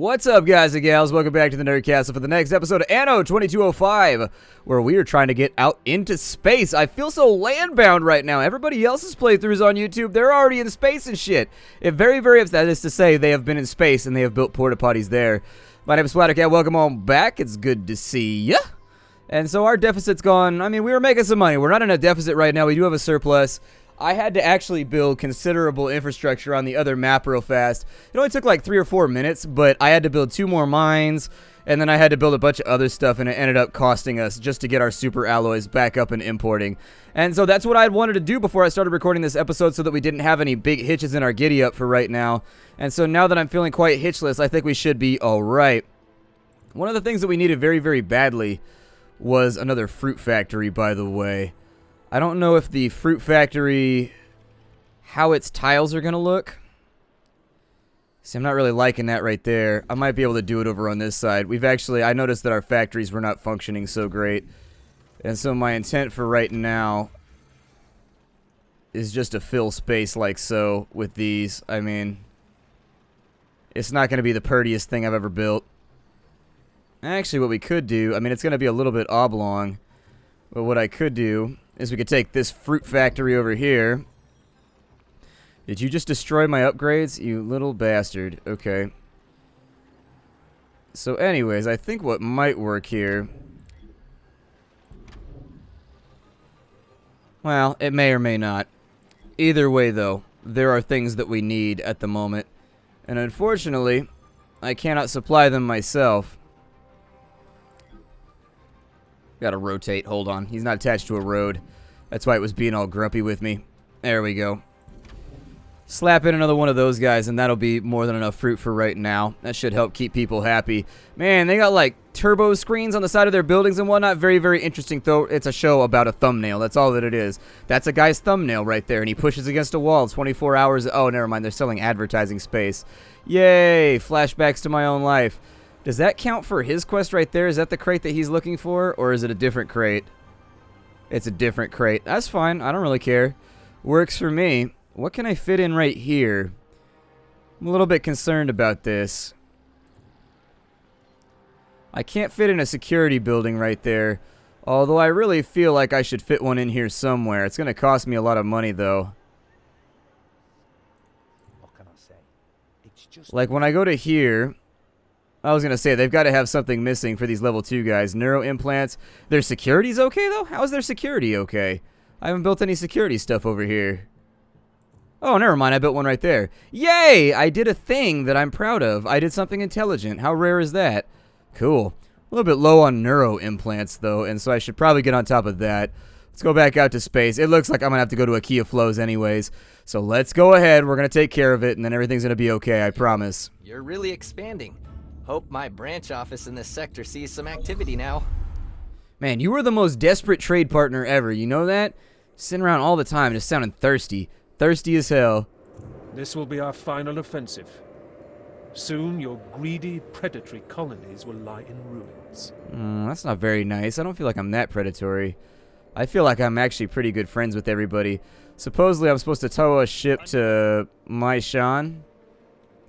What's up, guys and gals? Welcome back to the Nerd Castle for the next episode of Anno 2205, where we are trying to get out into space. I feel so land-bound right now. Everybody else's playthroughs on YouTube, they're already in space and shit. It very, very upset. That is to say, they have been in space and they have built porta potties there. My name is Splattercat. Welcome on back. It's good to see ya. And so our deficit's gone. I mean, we were making some money. We're not in a deficit right now. We do have a surplus. I had to actually build considerable infrastructure on the other map real fast. It only took like 3 or 4 minutes, but I had to build 2 more mines, and then I had to build a bunch of other stuff, and it ended up costing us just to get our super alloys back up and importing. And so that's what I wanted to do before I started recording this episode so that we didn't have any big hitches in our giddy up for right now. And so now that I'm feeling quite hitchless, I think we should be alright. One of the things that we needed very, very badly was another fruit factory, by the way. I don't know if the fruit factory, how its tiles are going to look. See, I'm not really liking that right there. I might be able to do it over on this side. I noticed that our factories were not functioning so great. And so my intent for right now is just to fill space like so with these. I mean, it's not going to be the prettiest thing I've ever built. Actually, what we could do, I mean, it's going to be a little bit oblong. But what I could do is we could take this fruit factory over here. Did you just destroy my upgrades, you little bastard? Okay. So anyways, I think what might work here... Well, it may or may not. Either way, though, there are things that we need at the moment. And unfortunately, I cannot supply them myself. Gotta rotate. Hold on. He's not attached to a road. That's why it was being all grumpy with me. There we go. Slap in another one of those guys, and that'll be more than enough fruit for right now. That should help keep people happy. Man, they got like turbo screens on the side of their buildings and whatnot. Very, very interesting, though. It's a show about a thumbnail. That's all that it is. That's a guy's thumbnail right there, and he pushes against a wall. 24 hours. Oh, never mind. They're selling advertising space. Yay! Flashbacks to my own life. Does that count for his quest right there? Is that the crate that he's looking for, or is it a different crate? It's a different crate. That's fine. I don't really care. Works for me. What can I fit in right here? I'm a little bit concerned about this. I can't fit in a security building right there, although I really feel like I should fit one in here somewhere. It's going to cost me a lot of money, though. What can I say? It's just Like when I go to here... I was going to say, they've got to have something missing for these level 2 guys. Neuro implants. Their security's okay, though? How is their security okay? I haven't built any security stuff over here. Oh, never mind. I built one right there. Yay! I did a thing that I'm proud of. I did something intelligent. How rare is that? Cool. A little bit low on neuro implants, though, and so I should probably get on top of that. Let's go back out to space. It looks like I'm going to have to go to Ikea Flows anyways. So let's go ahead. We're going to take care of it, and then everything's going to be okay, I promise. You're really expanding. Hope my branch office in this sector sees some activity now. Man, you were the most desperate trade partner ever, you know that? Sitting around all the time just sounding thirsty. Thirsty as hell. This will be our final offensive. Soon your greedy, predatory colonies will lie in ruins. That's not very nice. I don't feel like I'm that predatory. I feel like I'm actually pretty good friends with everybody. Supposedly I'm supposed to tow a ship to Maishan.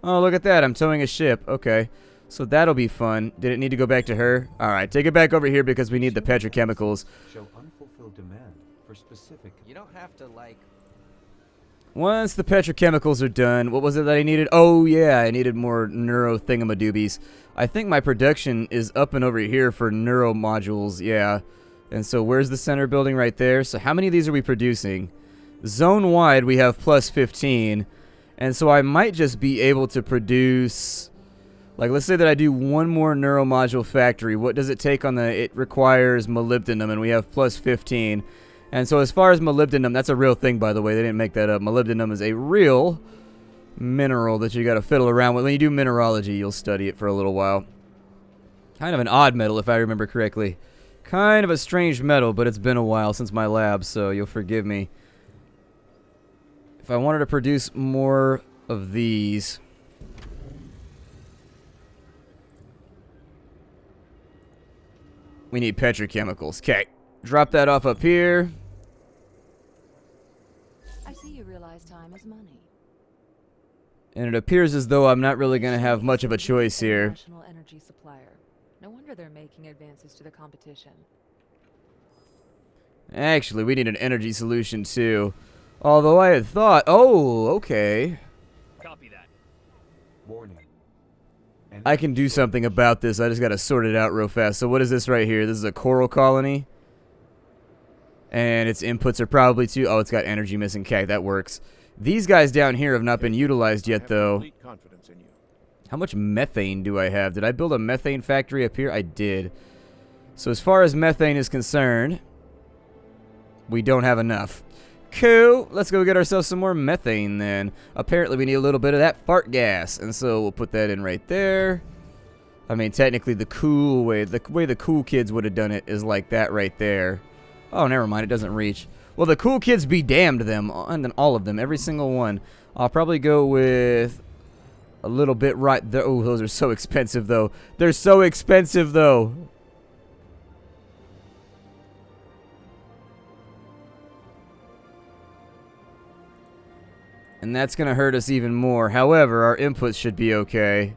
Oh, look at that. I'm towing a ship. Okay. So that'll be fun. Did it need to go back to her? Alright, take it back over here because we need the petrochemicals. show unfulfilled demand for specific. You don't have to, like... Once the petrochemicals are done, what was it that I needed? Oh, yeah, I needed more neuro thingamadoobies. I think my production is up and over here for neuro modules, yeah. And so where's the center building right there? So how many of these are we producing? Zone-wide, we have plus 15. And so I might just be able to produce... Like, let's say that I do one more neuromodule factory. What does it take on the... It requires molybdenum, and we have plus 15. And so as far as molybdenum, that's a real thing, by the way. They didn't make that up. Molybdenum is a real mineral that you got to fiddle around with. When you do mineralogy, you'll study it for a little while. Kind of an odd metal, if I remember correctly. Kind of a strange metal, but it's been a while since my lab, so you'll forgive me. If I wanted to produce more of these... We need petrochemicals. Okay. Drop that off up here. I see you realize time is money. And it appears as though I'm not really going to have much of a choice here. National energy supplier. No wonder they're making advances to the competition. Actually, we need an energy solution too. Although I had thought, oh, okay. Copy that. Warning. I can do something about this. I just got to sort it out real fast. So what is this right here? This is a coral colony. And its inputs are probably too... Oh, it's got energy missing. Okay, that works. These guys down here have not been utilized yet, though. How much methane do I have? Did I build a methane factory up here? I did. So as far as methane is concerned, we don't have enough. Cool. Let's go get ourselves some more methane then. Apparently we need a little bit of that fart gas. And so we'll put that in right there. I mean, technically the way the cool kids would have done it is like that right there. Oh, never mind. It doesn't reach. Well, the cool kids be damned them. And then all of them. Every single one. I'll probably go with a little bit right there. Oh, those are so expensive, though. They're so expensive, though. And that's going to hurt us even more. However, our inputs should be okay.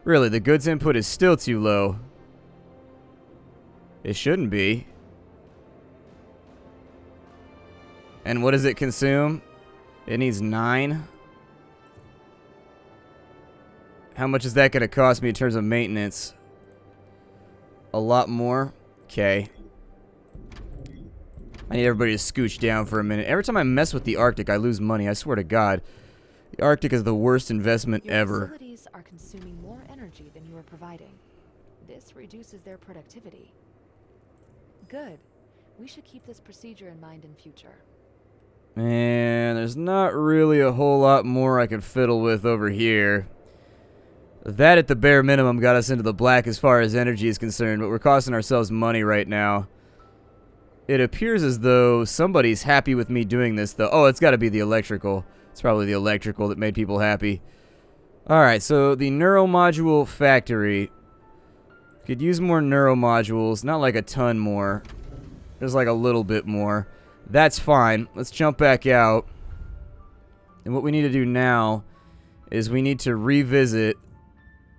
Really, the goods input is still too low. It shouldn't be. And what does it consume? It needs 9. How much is that going to cost me in terms of maintenance? A lot more. Okay. I need everybody to scooch down for a minute. Every time I mess with the Arctic, I lose money. I swear to God. The Arctic is the worst investment ever. Your facilities are consuming more energy than you are providing. This reduces their productivity. Good. We should keep this procedure in mind in future. And there's not really a whole lot more I can fiddle with over here. That at the bare minimum got us into the black as far as energy is concerned, but we're costing ourselves money right now. It appears as though somebody's happy with me doing this, though. Oh, it's got to be the electrical. It's probably the electrical that made people happy. Alright, so the neuromodule factory. Could use more neuromodules. Not like a ton more. Just like a little bit more. That's fine. Let's jump back out. And what we need to do now is we need to revisit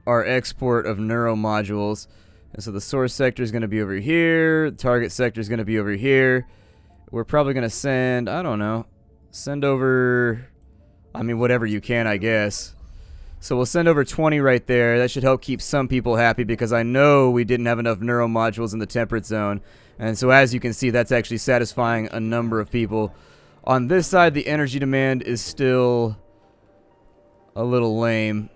our export of neuromodules. And so the source sector is going to be over here. The target sector is going to be over here. We're probably going to send, I don't know, send over, I mean, whatever you can, I guess. So we'll send over 20 right there. That should help keep some people happy because I know we didn't have enough neuromodules in the temperate zone. And so as you can see, that's actually satisfying a number of people. On this side, the energy demand is still a little lame.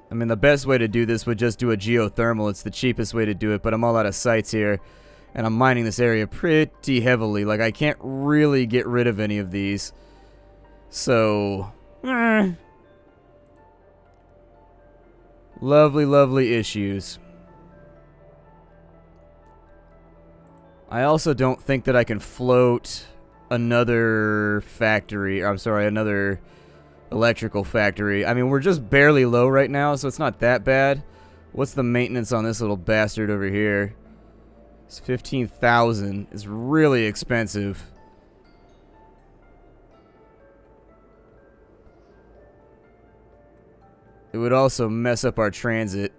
I mean, the best way to do this would just do a geothermal. It's the cheapest way to do it, but I'm all out of sites here. And I'm mining this area pretty heavily. Like, I can't really get rid of any of these. So, lovely, lovely issues. I also don't think that I can float another factory. I'm sorry, another electrical factory. I mean, we're just barely low right now, so it's not that bad. What's the maintenance on this little bastard over here? It's 15,000. It's really expensive. It would also mess up our transit.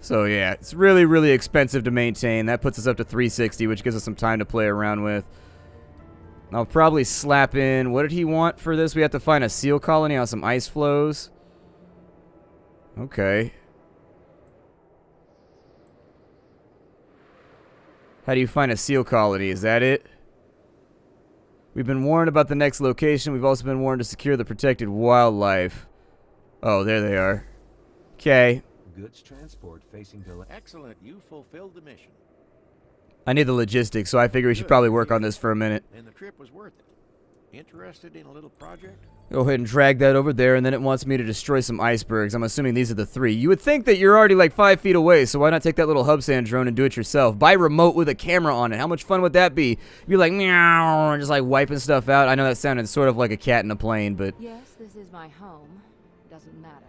So yeah, it's really, really expensive to maintain. That puts us up to 360, which gives us some time to play around with. I'll probably slap in... What did he want for this? We have to find a seal colony on some ice flows. Okay. How do you find a seal colony? Is that it? We've been warned about the next location. We've also been warned to secure the protected wildlife. Oh, there they are. Okay. Goods transport facing delay. Excellent. You fulfilled the mission. I need the logistics, so I figure we should probably work on this for a minute. And the trip was worth it. Interested in a little project? Go ahead and drag that over there, and then it wants me to destroy some icebergs. I'm assuming these are the 3. You would think that you're already like 5 feet away, so why not take that little hub sand drone and do it yourself? Buy remote with a camera on it. How much fun would that be? Be like, meow, and just like wiping stuff out. I know that sounded sort of like a cat in a plane, but... Yes, this is my home. Doesn't matter.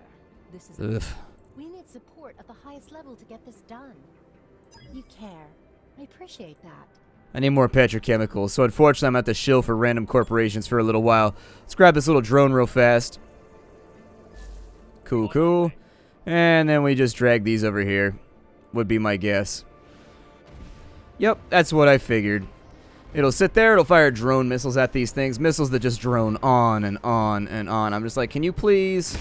This is... Ugh. We need support at the highest level to get this done. You care. I appreciate that. I need more petrochemicals, so unfortunately I'm at the shill for random corporations for a little while. Let's grab this little drone real fast. Cool, cool. And then we just drag these over here, would be my guess. Yep, that's what I figured. It'll sit there, it'll fire drone missiles at these things. Missiles that just drone on and on and on. I'm just like, can you please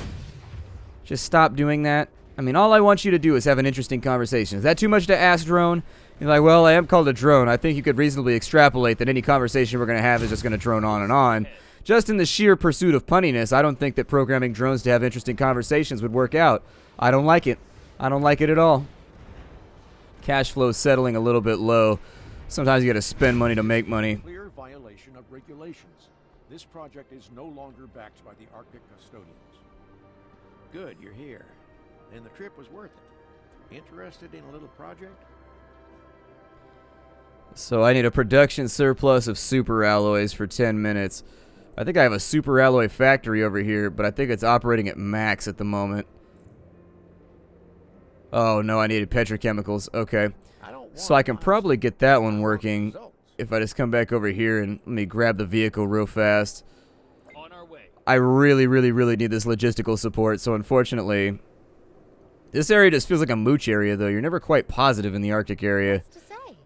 just stop doing that? I mean, all I want you to do is have an interesting conversation. Is that too much to ask, drone? You're like, well, I am called a drone. I think you could reasonably extrapolate that any conversation we're going to have is just going to drone on and on. Just in the sheer pursuit of punniness, I don't think that programming drones to have interesting conversations would work out. I don't like it. I don't like it at all. Cash flow's settling a little bit low. Sometimes you got to spend money to make money. Clear violation of regulations. This project is no longer backed by the Arctic custodians. Good, you're here. And the trip was worth it. Interested in a little project? So I need a production surplus of super alloys for 10 minutes. I think I have a super alloy factory over here, but I think it's operating at max at the moment. Oh no, I needed petrochemicals. Okay. So I can probably get that one working if I just come back over here and let me grab the vehicle real fast. On our way. I really need this logistical support, so unfortunately... This area just feels like a mooch area, though. You're never quite positive in the Arctic area. What's to say?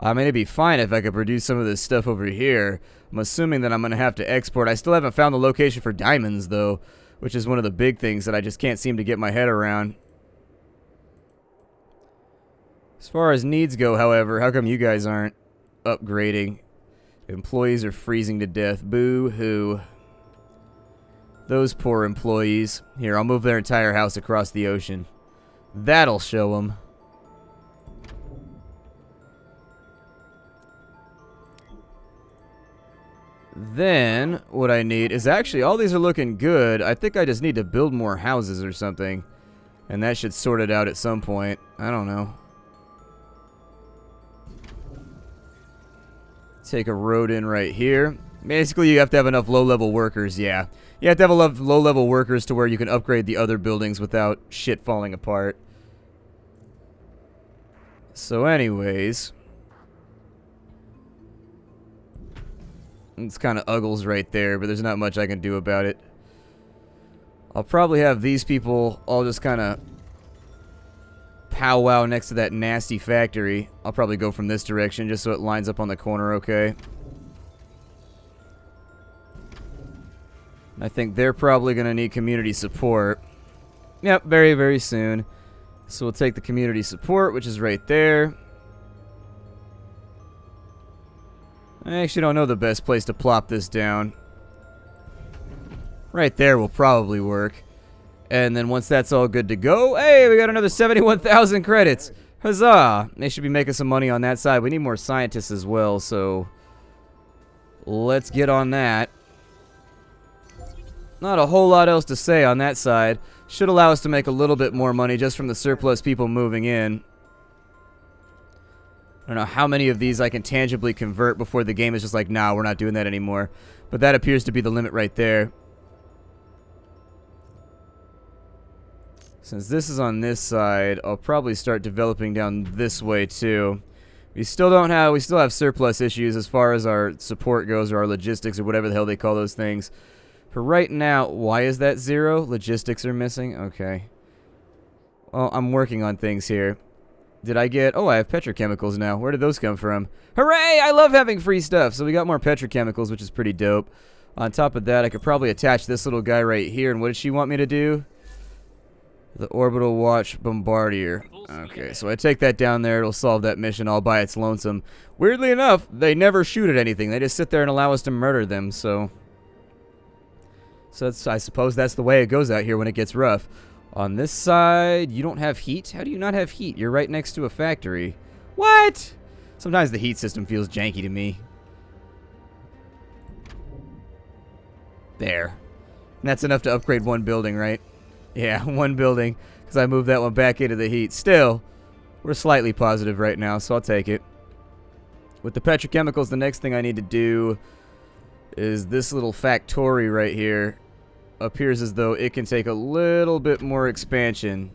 I mean, it'd be fine if I could produce some of this stuff over here. I'm assuming that I'm going to have to export. I still haven't found the location for diamonds, though, which is one of the big things that I just can't seem to get my head around. As far as needs go, however, how come you guys aren't upgrading? Employees are freezing to death. Boo-hoo. Those poor employees. Here, I'll move their entire house across the ocean. That'll show them. Then, what I need is actually, all these are looking good. I think I just need to build more houses or something. And that should sort it out at some point. I don't know. Take a road in right here. Basically, you have to have enough low-level workers, yeah. You have to have enough low-level workers to where you can upgrade the other buildings without shit falling apart. So anyways... It's kind of uggles right there, but there's not much I can do about it. I'll probably have these people all just kind of powwow next to that nasty factory. I'll probably go from this direction just so it lines up on the corner okay. I think they're probably going to need community support. Yep, very soon. So we'll take the community support, which is right there. I actually don't know the best place to plop this down. Right there will probably work. And then once that's all good to go, hey, we got another 71,000 credits. Huzzah! They should be making some money on that side. We need more scientists as well, so let's get on that. Not a whole lot else to say on that side. Should allow us to make a little bit more money just from the surplus people moving in. I don't know how many of these I can tangibly convert before the game is just like, nah, we're not doing that anymore. But that appears to be the limit right there. Since this is on this side, I'll probably start developing down this way too. We still have surplus issues as far as our support goes, or our logistics, or whatever the hell they call those things. For right now, why is that 0? Logistics are missing? Okay. Well, I'm working on things here. Did I get... Oh, I have petrochemicals now. Where did those come from? Hooray! I love having free stuff. So we got more petrochemicals, which is pretty dope. On top of that, I could probably attach this little guy right here. And what did she want me to do? The Orbital Watch Bombardier. Okay, so I take that down there. It'll solve that mission all by its lonesome. Weirdly enough, they never shoot at anything. They just sit there and allow us to murder them, so that's, I suppose that's the way it goes out here when it gets rough. On this side, you don't have heat? How do you not have heat? You're right next to a factory. What? Sometimes the heat system feels janky to me. There. And that's enough to upgrade one building, right? Yeah, one building, because I moved that one back into the heat. Still, we're slightly positive right now, so I'll take it. With the petrochemicals, the next thing I need to do is this little factory right here. Appears as though it can take a little bit more expansion.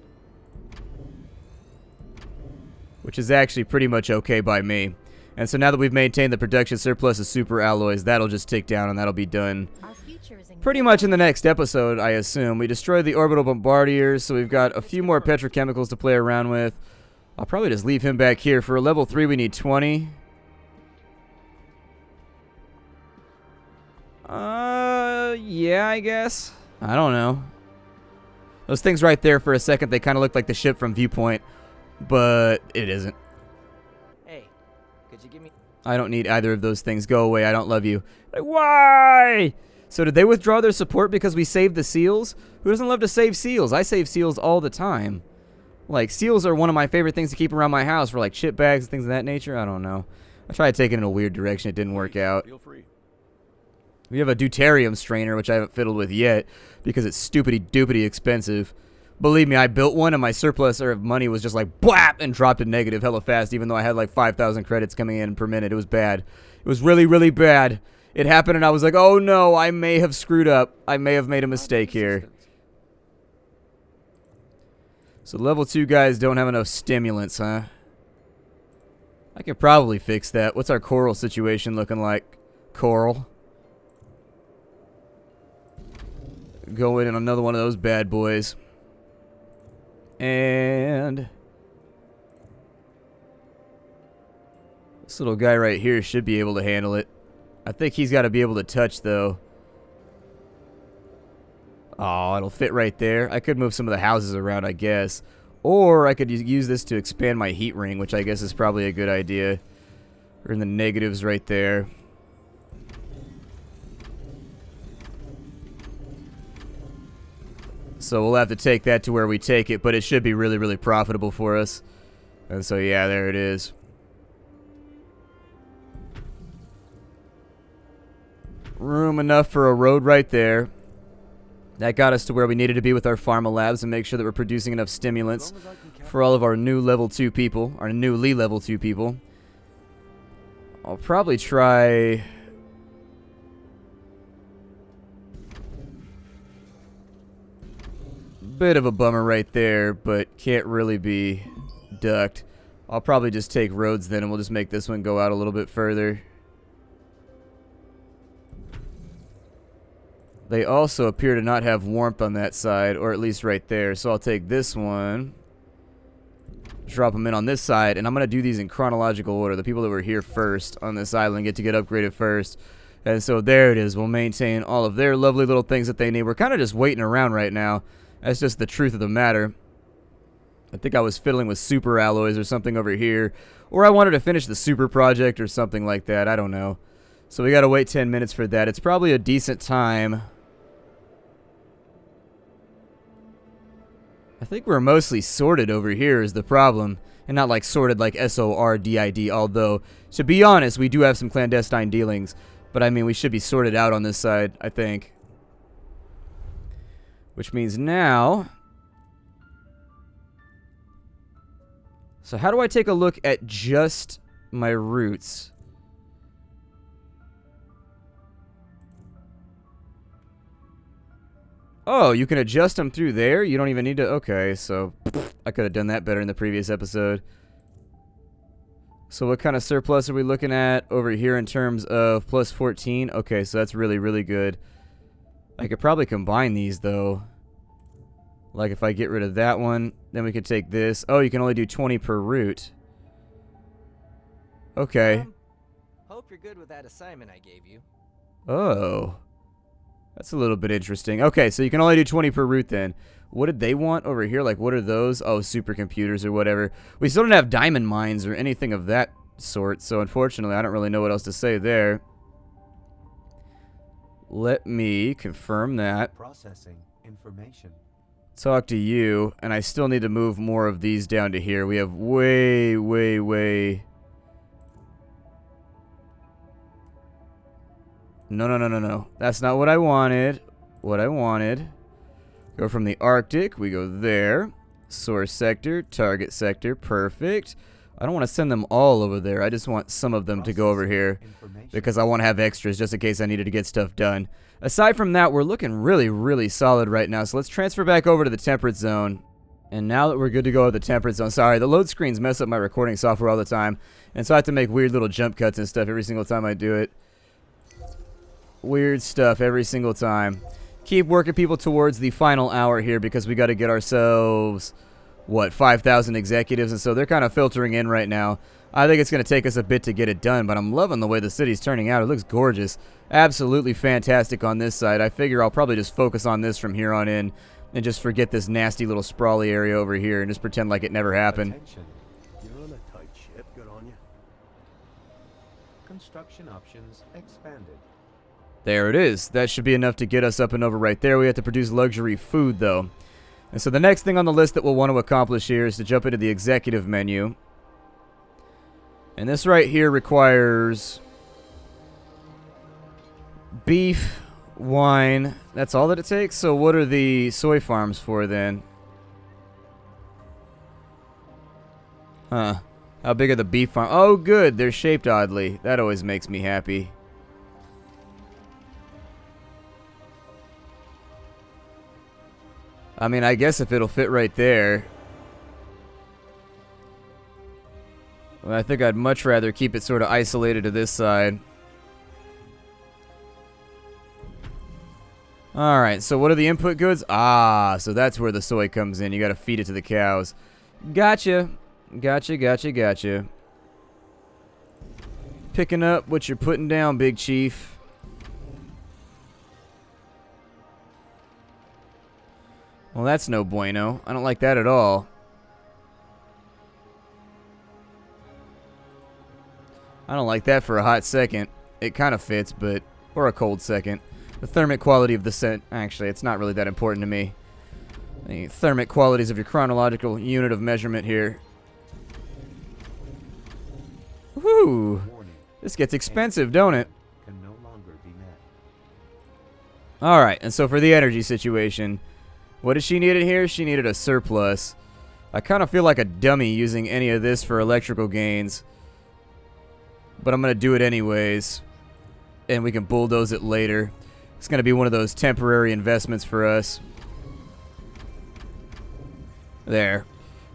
which is actually pretty much okay by me. And so now that we've maintained the production surplus of super alloys, that'll just tick down and that'll be done Our future is in pretty much in the next episode, I assume. We destroyed the orbital bombardiers, so we've got a few more petrochemicals to play around with. I'll probably just leave him back here. For a level 3, we need 20. Yeah, I guess. I don't know. Those things right there for a second, they kind of look like the ship from Viewpoint, but it isn't. Hey, could you give me... I don't need either of those things. Go away. I don't love you. Like, why? So did they withdraw their support because we saved the seals? Who doesn't love to save seals? I save seals all the time. Like, seals are one of my favorite things to keep around my house for, like, chip bags and things of that nature. I don't know. I tried taking it in a weird direction. It didn't work out. Feel free. We have a deuterium strainer, which I haven't fiddled with yet because it's stupidity-doopity expensive. Believe me, I built one and my surplus of money was just like blap and dropped to negative hella fast, even though I had like 5,000 credits coming in per minute. It was bad. It was really, really bad. It happened and I was like, oh no, I may have screwed up. I may have made a mistake here. So level 2 guys don't have enough stimulants, huh? I could probably fix that. What's our coral situation looking like? Coral. Go in on another one of those bad boys. And this little guy right here should be able to handle it. I think he's got to be able to touch, though. Oh, it'll fit right there. I could move some of the houses around, I guess. Or I could use this to expand my heat ring, which I guess is probably a good idea. We're in the negatives right there. So we'll have to take that to where we take it, but it should be really, really profitable for us. And so, yeah, there it is. Room enough for a road right there. That got us to where we needed to be with our pharma labs and make sure that we're producing enough stimulants for all of our new level 2 people, our newly level 2 people. I'll probably try... Bit of a bummer right there, but can't really be ducked. I'll probably just take roads then, and we'll just make this one go out a little bit further. They also appear to not have warmth on that side, or at least right there. So I'll take this one, drop them in on this side, and I'm going to do these in chronological order. The people that were here first on this island get upgraded first. And so there it is. We'll maintain all of their lovely little things that they need. We're kind of just waiting around right now. That's just the truth of the matter. I think I was fiddling with super alloys or something over here. Or I wanted to finish the super project or something like that. I don't know. So we got to wait 10 minutes for that. It's probably a decent time. I think we're mostly sorted over here is the problem. And not like sorted like S-O-R-D-I-D. Although, to be honest, we do have some clandestine dealings. But I mean, we should be sorted out on this side, I think. Which means now... So how do I take a look at just my routes? Oh, you can adjust them through there? You don't even need to... Okay, so... I could have done that better in the previous episode. So what kind of surplus are we looking at over here in terms of plus 14? Okay, so that's really, really good. I could probably combine these, though. Like, if I get rid of that one, then we could take this. Oh, you can only do 20 per route. Okay. Hope you're good with that assignment I gave you. Oh. That's a little bit interesting. Okay, so you can only do 20 per route, then. What did they want over here? Like, what are those? Oh, supercomputers or whatever. We still don't have diamond mines or anything of that sort, so unfortunately, I don't really know what else to say there. Let me confirm that. Processing information. Talk to you, and I still need to move more of these down to here. We have way... No. That's not what I wanted. Go from the Arctic. We go there. Source sector. Target sector. Perfect. I don't want to send them all over there. I just want some of them to go over here. Because I want to have extras just in case I needed to get stuff done. Aside from that, we're looking really, really solid right now. So let's transfer back over to the temperate zone. And now that we're good to go with the temperate zone, sorry, the load screens mess up my recording software all the time. And so I have to make weird little jump cuts and stuff every single time I do it. Weird stuff every single time. Keep working people towards the final hour here because we got to get ourselves, what, 5,000 executives. And so they're kind of filtering in right now. I think it's going to take us a bit to get it done, but I'm loving the way the city's turning out. It looks gorgeous. Absolutely fantastic on this side. I figure I'll probably just focus on this from here on in and just forget this nasty little sprawly area over here and just pretend like it never happened. Attention. You're on a tight ship. Good on you. Construction options expanded. There it is. That should be enough to get us up and over right there. We have to produce luxury food, though. And so the next thing on the list that we'll want to accomplish here is to jump into the executive menu. And this right here requires beef, wine. That's all that it takes? So what are the soy farms for then? Huh. How big are the beef farms? Oh, good. They're shaped oddly. That always makes me happy. I mean, I guess if it'll fit right there. Well, I think I'd much rather keep it sort of isolated to this side. Alright, so what are the input goods? Ah, so that's where the soy comes in. You gotta feed it to the cows. Gotcha. Gotcha. Picking up what you're putting down, Big Chief. Well, that's no bueno. I don't like that at all. I don't like that for a hot second. It kind of fits, but... or a cold second. The thermic quality of the scent... actually, it's not really that important to me. The thermic qualities of your chronological unit of measurement here. Whew. This gets expensive, don't it? Can no longer be met. Alright, and so for the energy situation... what did she need it here? She needed a surplus. I kind of feel like a dummy using any of this for electrical gains. But I'm going to do it anyways. And we can bulldoze it later. It's going to be one of those temporary investments for us. There.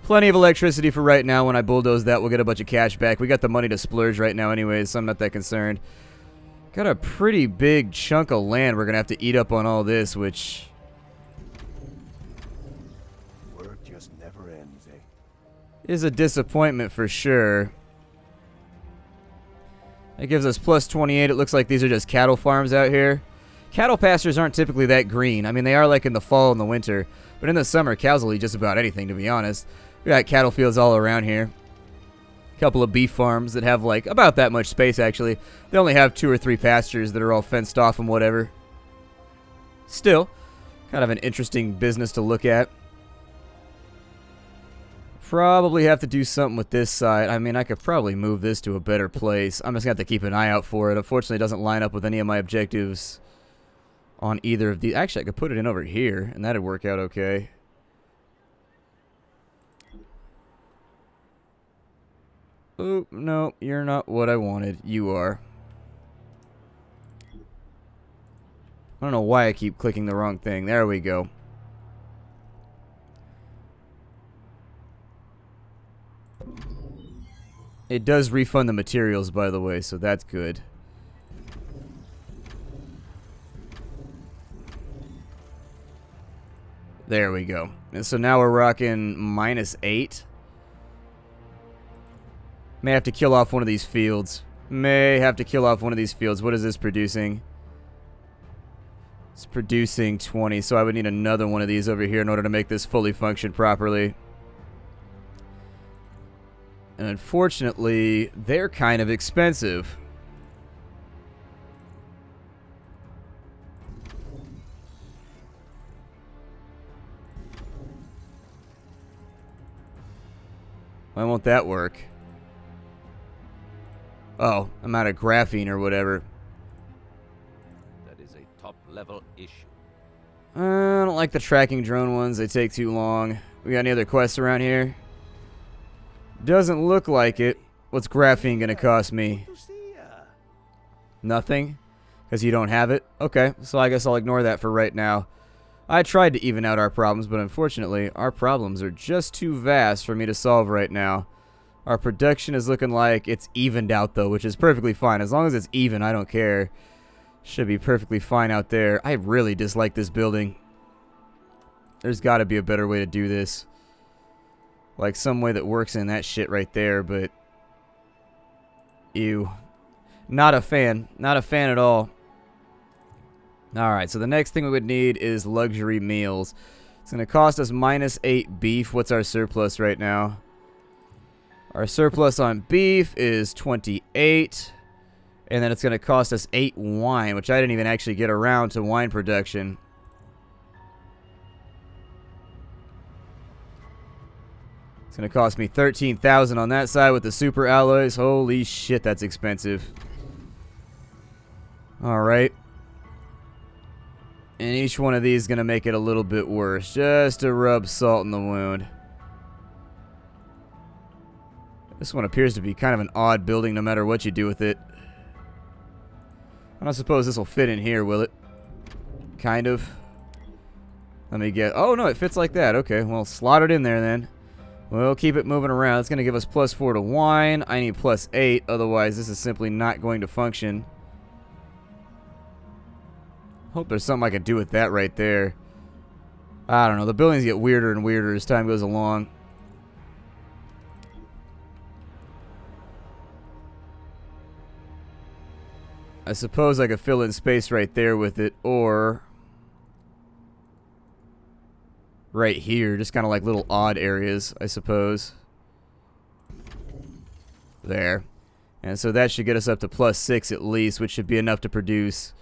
Plenty of electricity for right now. When I bulldoze that, we'll get a bunch of cash back. We got the money to splurge right now anyways, so I'm not that concerned. Got a pretty big chunk of land we're going to have to eat up on all this, which... Work just never ends, eh? is a disappointment for sure. That gives us plus 28. It looks like these are just cattle farms out here. Cattle pastures aren't typically that green. I mean, they are like in the fall and the winter. But in the summer, cows will eat just about anything, to be honest. We got cattle fields all around here. A couple of beef farms that have like about that much space, actually. They only have 2 or 3 pastures that are all fenced off and whatever. Still, kind of an interesting business to look at. Probably have to do something with this side. I mean, I could probably move this to a better place. I'm just going to have to keep an eye out for it. Unfortunately, it doesn't line up with any of my objectives on either of these. Actually, I could put it in over here, and that'd work out okay. Oh, no, you're not what I wanted. You are. I don't know why I keep clicking the wrong thing. There we go. It does refund the materials, by the way, so that's good. There we go. And so now we're rocking -8. May have to kill off one of these fields. May have to kill off one of these fields. What is this producing? It's producing 20, so I would need another one of these over here in order to make this fully function properly. And unfortunately, they're kind of expensive. Why won't that work? Oh, I'm out of graphene or whatever. That is a top-level issue. I don't like the tracking drone ones. They take too long. We got any other quests around here? Doesn't look like it. What's graphene gonna cost me? Nothing? Because you don't have it? Okay, so I guess I'll ignore that for right now. I tried to even out our problems, but unfortunately, our problems are just too vast for me to solve right now. Our production is looking like it's evened out, though, which is perfectly fine. As long as it's even, I don't care. Should be perfectly fine out there. I really dislike this building. There's got to be a better way to do this. Like some way that works in that shit right there, but... Ew. Not a fan. Not a fan at all. Alright, so the next thing we would need is luxury meals. It's going to cost us -8 beef. What's our surplus right now? Our surplus on beef is 28. And then it's going to cost us 8 wine, which I didn't even actually get around to wine production. It's going to cost me 13,000 on that side with the super alloys. Holy shit, that's expensive. Alright. And each one of these is going to make it a little bit worse. Just to rub salt in the wound. This one appears to be kind of an odd building no matter what you do with it. I don't suppose this will fit in here, will it? Kind of. Let me get... Oh, no, it fits like that. Okay, well, slot it in there then. We'll keep it moving around. It's going to give us +4 to wine. I need +8. Otherwise, this is simply not going to function. Hope there's something I can do with that right there. I don't know. The buildings get weirder and weirder as time goes along. I suppose I could fill in space right there with it, or right here, just kind of like little odd areas, I suppose. There. And so that should get us up to +6 at least, which should be enough to produce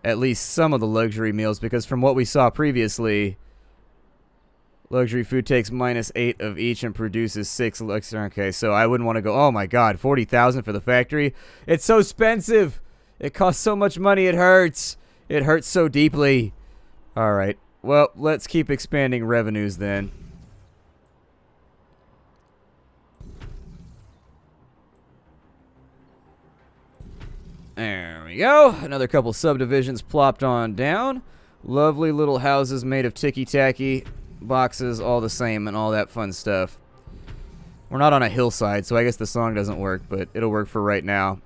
at least some of the luxury meals, because from what we saw previously, luxury food takes -8 of each and produces 6 luxury. Okay, so I wouldn't want to go, oh my god, 40,000 for the factory? It's so expensive! It costs so much money, it hurts. It hurts so deeply. Alright, well, let's keep expanding revenues then. There we go. Another couple subdivisions plopped on down. Lovely little houses made of ticky-tacky boxes, all the same, and all that fun stuff. We're not on a hillside, so I guess the song doesn't work, but it'll work for right now.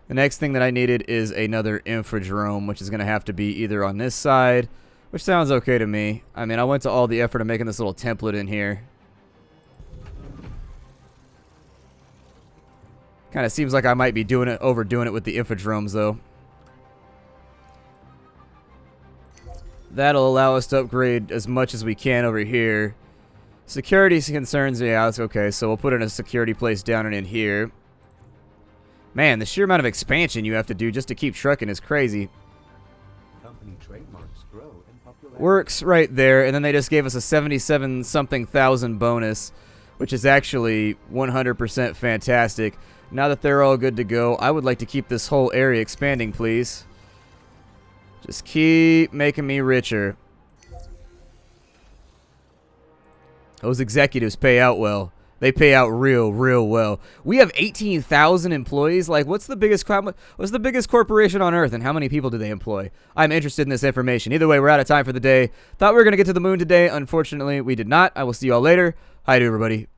The next thing that I needed is another infodrome, which is going to have to be either on this side, which sounds okay to me. I mean, I went to all the effort of making this little template in here. Kind of seems like I might be overdoing it with the infodromes, though. That'll allow us to upgrade as much as we can over here. Security concerns, yeah, it's okay. So we'll put in a security place down and in here. Man, the sheer amount of expansion you have to do just to keep trucking is crazy. Company trademarks grow in popularity. Works right there, and then they just gave us a 77-something thousand bonus, which is actually 100% fantastic. Now that they're all good to go, I would like to keep this whole area expanding, please. Just keep making me richer. Those executives pay out well. They pay out real well. We have 18,000 employees. Like, what's the biggest corporation on Earth, and how many people do they employ? I'm interested in this information. Either way, we're out of time for the day. Thought we were going to get to the moon today. Unfortunately, we did not. I will see you all later. Hi to everybody.